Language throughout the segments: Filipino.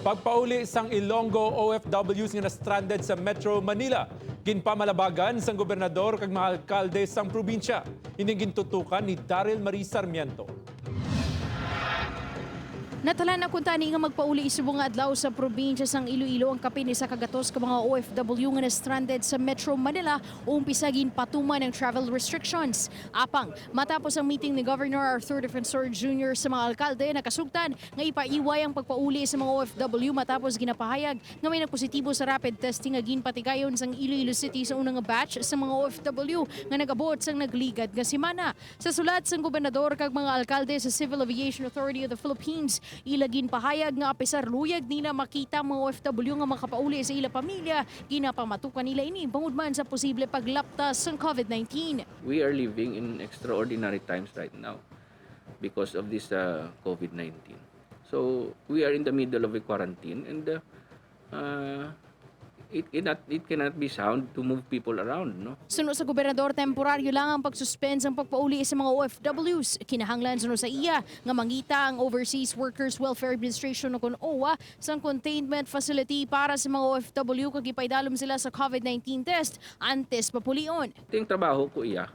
Pagpauli sang Ilonggo OFWs nga na-stranded sa Metro Manila. Ginbalabagan sang gobernador kag mga alkalde sang probinsya. Ining gintutukan ni Daryl Marie Sarmiento. Natala na kuntani nga magpauli isubong nga adlaw sa probinsya sang Iloilo ang kapin sa kagatos ka mga OFW nga na-stranded sa Metro Manila o umpisa ginpatuman ng travel restrictions. Apang, matapos ang meeting ni Governor Arthur Defensor Jr. sa mga alkalde, nakasugtan nga ipaiway ang pagpauli sa mga OFW matapos ginapahayag nga may nagpositibo sa rapid testing nga ginpatigayon sang Iloilo City sa unang batch sa mga OFW nga nagabot sang nagligad nga semana. Sa sulat sang gobernador kag mga alkalde sa Civil Aviation Authority of the Philippines, ilagin pahayag nga apisar luyag nila makita mga OFW nga makapauli sa ila pamilya, ginapamatukan nila ini bangod man sa posible paglaptas ng COVID-19. We are living in extraordinary times right now because of this COVID-19. So we are in the middle of a quarantine and it cannot be sound to move people around, no? Suno sa gobernador, temporaryo lang ang pagsuspend ng pagpauli sa mga OFWs. Kinahanglan suno sa iya nga mangita ang Overseas Workers Welfare Administration o OWA sa containment facility para sa mga OFW kag ipaidalom sila sa COVID-19 test antes papulion. Ting trabaho ko iya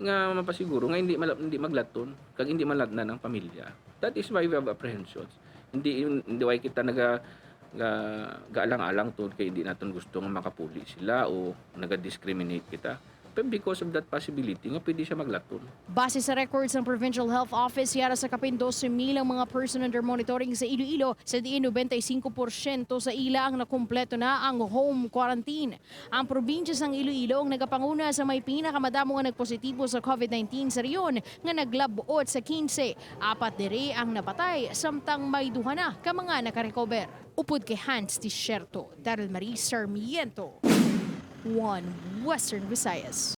nga mapasiguro nga hindi maglaton kag hindi malatnan ang pamilya. That is why we have apprehensions. Hindi why kita gaalang-alang to kay hindi natin gusto nga makapuli sila o naga-discriminate kita. But because of that possibility, nga pwede siya maglaton. Base sa records ng Provincial Health Office, yara sa kapin 12,000 ang mga person under monitoring sa Iloilo, sa diin 95% sa ila ang nakumpleto na ang home quarantine. Ang probinsya sang Iloilo ang nagapanguna sa may pinakamadamo nga nagpositibo sa COVID-19 sa riyon nga naglab-ot sa 15. Apat diri ang napatay, samtang may duha na ka mga nakarecover. Upod kay Hans Tisherto, Daryl Marie Sarmiento, One Western Visayas.